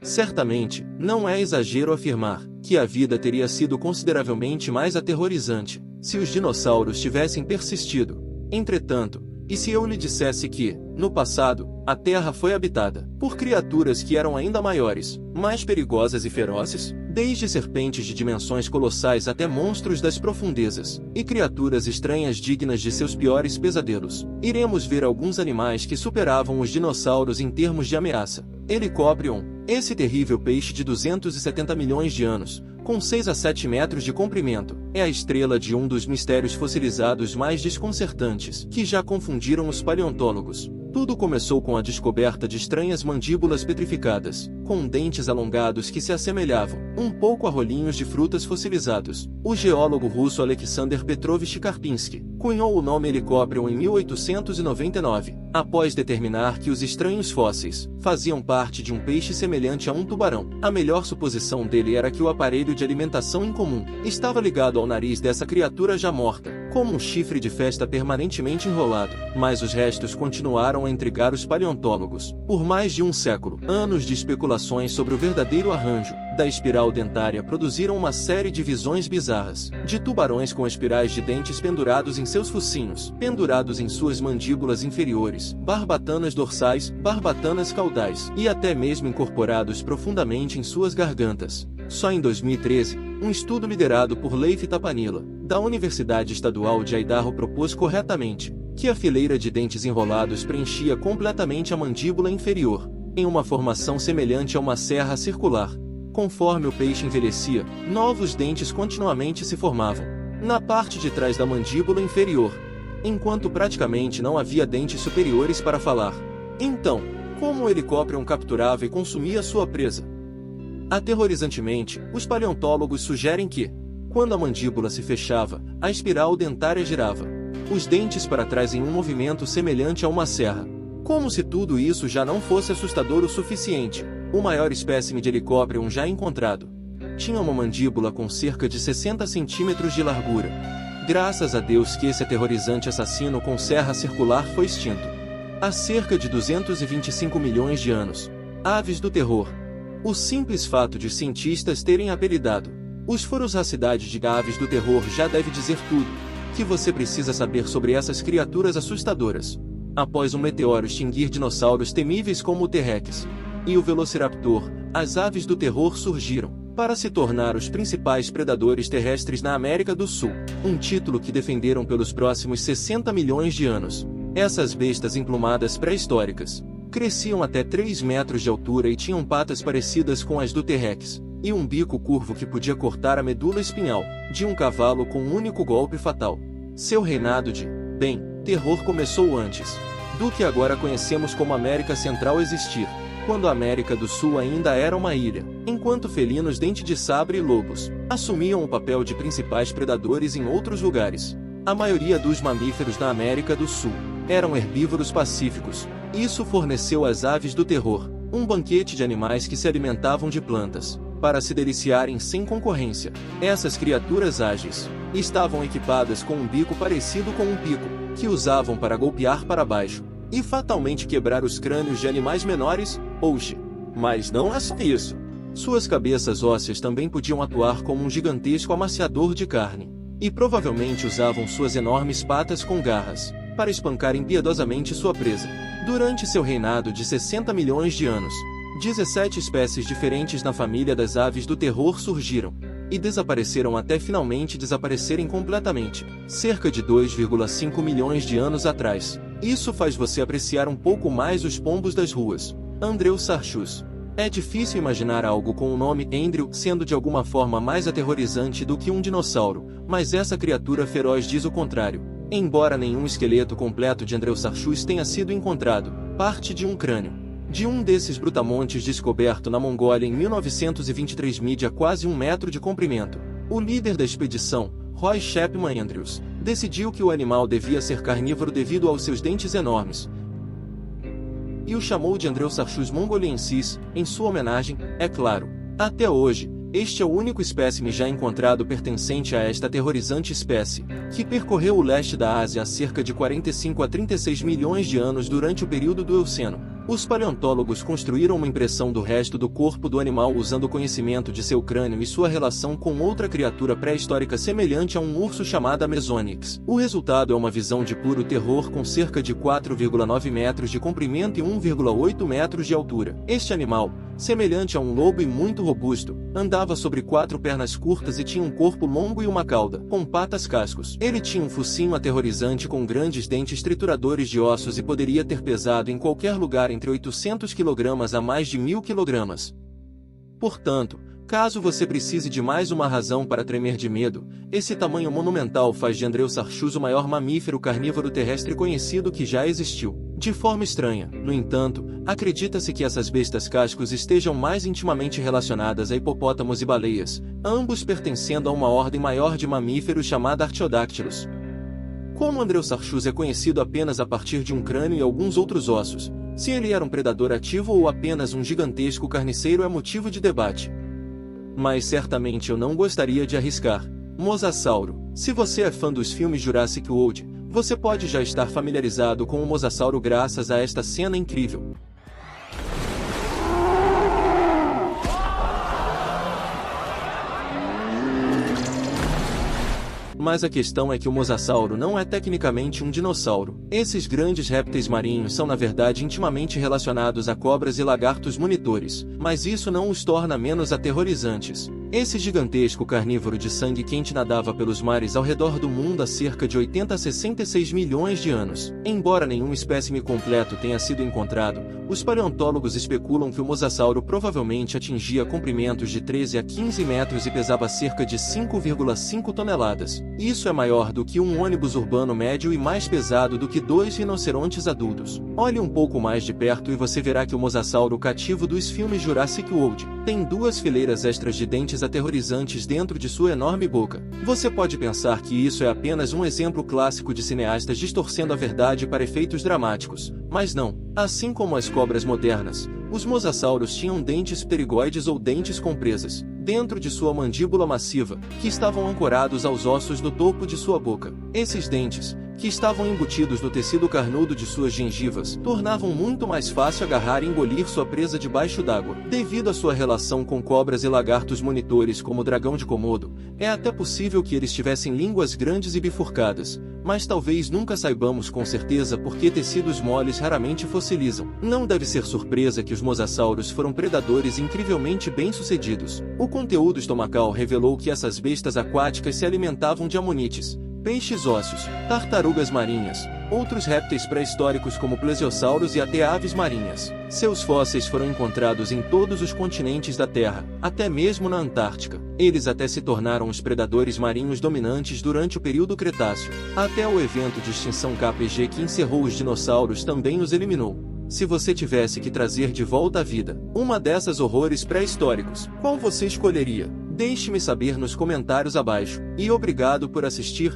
Certamente, não é exagero afirmar que a vida teria sido consideravelmente mais aterrorizante se os dinossauros tivessem persistido. Entretanto, e se eu lhe dissesse que, no passado, a Terra foi habitada por criaturas que eram ainda maiores, mais perigosas e ferozes, desde serpentes de dimensões colossais até monstros das profundezas, e criaturas estranhas dignas de seus piores pesadelos, iremos ver alguns animais que superavam os dinossauros em termos de ameaça. Helicoprion, esse terrível peixe de 270 milhões de anos, com 6 a 7 metros de comprimento, é a estrela de um dos mistérios fossilizados mais desconcertantes que já confundiram os paleontólogos. Tudo começou com a descoberta de estranhas mandíbulas petrificadas, com dentes alongados que se assemelhavam um pouco a rolinhos de frutas fossilizados. O geólogo russo Alexander Petrovich Karpinski cunhou o nome Helicoprion em 1899, após determinar que os estranhos fósseis faziam parte de um peixe semelhante a um tubarão. A melhor suposição dele era que o aparelho de alimentação incomum estava ligado ao nariz dessa criatura já morta, como um chifre de festa permanentemente enrolado. Mas os restos continuaram a intrigar os paleontólogos por mais de um século. Anos de especulações sobre o verdadeiro arranjo da espiral dentária produziram uma série de visões bizarras, de tubarões com espirais de dentes pendurados em seus focinhos, pendurados em suas mandíbulas inferiores, barbatanas dorsais, barbatanas caudais, e até mesmo incorporados profundamente em suas gargantas. Só em 2013, um estudo liderado por Leif Tapanila, da Universidade Estadual de Idaho, propôs corretamente que a fileira de dentes enrolados preenchia completamente a mandíbula inferior, em uma formação semelhante a uma serra circular. Conforme o peixe envelhecia, novos dentes continuamente se formavam na parte de trás da mandíbula inferior, enquanto praticamente não havia dentes superiores para falar. Então, como o Helicoprion capturava e consumia sua presa? Aterrorizantemente, os paleontólogos sugerem que, quando a mandíbula se fechava, a espiral dentária girava os dentes para trás em um movimento semelhante a uma serra. Como se tudo isso já não fosse assustador o suficiente, o maior espécime de Helicoprion já encontrado tinha uma mandíbula com cerca de 60 centímetros de largura. Graças a Deus que esse aterrorizante assassino com serra circular foi extinto. Há cerca de 225 milhões de anos. Aves do terror. O simples fato de cientistas terem apelidado os Phorusrhacidae de aves do terror já deve dizer tudo que você precisa saber sobre essas criaturas assustadoras. Após um meteoro extinguir dinossauros temíveis como o T-Rex e o Velociraptor, as aves do terror surgiram para se tornar os principais predadores terrestres na América do Sul, um título que defenderam pelos próximos 60 milhões de anos. Essas bestas emplumadas pré-históricas cresciam até 3 metros de altura e tinham patas parecidas com as do T-Rex, e um bico curvo que podia cortar a medula espinhal de um cavalo com um único golpe fatal. Seu reinado de terror começou antes do que agora conhecemos como América Central existir, quando a América do Sul ainda era uma ilha, enquanto felinos dente de sabre e lobos assumiam o papel de principais predadores em outros lugares. A maioria dos mamíferos da América do Sul eram herbívoros pacíficos. Isso forneceu às aves do terror um banquete de animais que se alimentavam de plantas, para se deliciarem sem concorrência. Essas criaturas ágeis estavam equipadas com um bico parecido com um pico, que usavam para golpear para baixo e fatalmente quebrar os crânios de animais menores, hoje. Mas não é só isso. Suas cabeças ósseas também podiam atuar como um gigantesco amaciador de carne, e provavelmente usavam suas enormes patas com garras para espancar impiedosamente sua presa. Durante seu reinado de 60 milhões de anos, 17 espécies diferentes na família das aves do terror surgiram e desapareceram até finalmente desaparecerem completamente, cerca de 2,5 milhões de anos atrás. Isso faz você apreciar um pouco mais os pombos das ruas. Andreosaurus. É difícil imaginar algo com o nome Andrew sendo de alguma forma mais aterrorizante do que um dinossauro, mas essa criatura feroz diz o contrário. Embora nenhum esqueleto completo de Andreosaurus tenha sido encontrado, parte de um crânio de um desses brutamontes descoberto na Mongólia em 1923 mide quase 1 metro de comprimento. O líder da expedição, Roy Chapman Andrews, decidiu que o animal devia ser carnívoro devido aos seus dentes enormes, e o chamou de Andreosaurus mongoliensis, em sua homenagem, é claro. Até hoje, este é o único espécime já encontrado pertencente a esta aterrorizante espécie, que percorreu o leste da Ásia há cerca de 45 a 36 milhões de anos durante o período do Eoceno. Os paleontólogos construíram uma impressão do resto do corpo do animal usando o conhecimento de seu crânio e sua relação com outra criatura pré-histórica semelhante a um urso chamada Mesonyx. O resultado é uma visão de puro terror com cerca de 4,9 metros de comprimento e 1,8 metros de altura. Este animal, semelhante a um lobo e muito robusto, andava sobre 4 pernas curtas e tinha um corpo longo e uma cauda, com patas cascos. Ele tinha um focinho aterrorizante com grandes dentes trituradores de ossos e poderia ter pesado em qualquer lugar entre 800 kg a mais de 1.000 kg. Portanto, caso você precise de mais uma razão para tremer de medo, esse tamanho monumental faz de Andreosaurus o maior mamífero carnívoro terrestre conhecido que já existiu. De forma estranha, no entanto, acredita-se que essas bestas cascos estejam mais intimamente relacionadas a hipopótamos e baleias, ambos pertencendo a uma ordem maior de mamíferos chamada Artiodactylus. Como Andreosaurus é conhecido apenas a partir de um crânio e alguns outros ossos, se ele era um predador ativo ou apenas um gigantesco carniceiro é motivo de debate. Mas certamente eu não gostaria de arriscar. Mosasauro. Se você é fã dos filmes Jurassic World, você pode já estar familiarizado com o Mosasauro graças a esta cena incrível. Mas a questão é que o mosasauro não é tecnicamente um dinossauro. Esses grandes répteis marinhos são na verdade intimamente relacionados a cobras e lagartos monitores, mas isso não os torna menos aterrorizantes. Esse gigantesco carnívoro de sangue quente nadava pelos mares ao redor do mundo há cerca de 80 a 66 milhões de anos. Embora nenhum espécime completo tenha sido encontrado, os paleontólogos especulam que o mosasauro provavelmente atingia comprimentos de 13 a 15 metros e pesava cerca de 5,5 toneladas. Isso é maior do que um ônibus urbano médio e mais pesado do que 2 rinocerontes adultos. Olhe um pouco mais de perto e você verá que o mosasauro cativo dos filmes Jurassic World tem 2 fileiras extras de dentes aterrorizantes dentro de sua enorme boca. Você pode pensar que isso é apenas um exemplo clássico de cineastas distorcendo a verdade para efeitos dramáticos, mas não. Assim como as cobras modernas, os mosasauros tinham dentes pterygoides ou dentes com presas dentro de sua mandíbula massiva, que estavam ancorados aos ossos do topo de sua boca. Esses dentes, que estavam embutidos no tecido carnudo de suas gengivas, tornavam muito mais fácil agarrar e engolir sua presa debaixo d'água. Devido à sua relação com cobras e lagartos monitores como o dragão de Komodo, é até possível que eles tivessem línguas grandes e bifurcadas, mas talvez nunca saibamos com certeza porque tecidos moles raramente fossilizam. Não deve ser surpresa que os mosassauros foram predadores incrivelmente bem-sucedidos. O conteúdo estomacal revelou que essas bestas aquáticas se alimentavam de amonites, peixes ósseos, tartarugas marinhas, outros répteis pré-históricos como plesiosauros e até aves marinhas. Seus fósseis foram encontrados em todos os continentes da Terra, até mesmo na Antártica. Eles até se tornaram os predadores marinhos dominantes durante o período Cretáceo. Até o evento de extinção KPG que encerrou os dinossauros também os eliminou. Se você tivesse que trazer de volta à vida uma dessas horrores pré-históricos, qual você escolheria? Deixe-me saber nos comentários abaixo. E obrigado por assistir.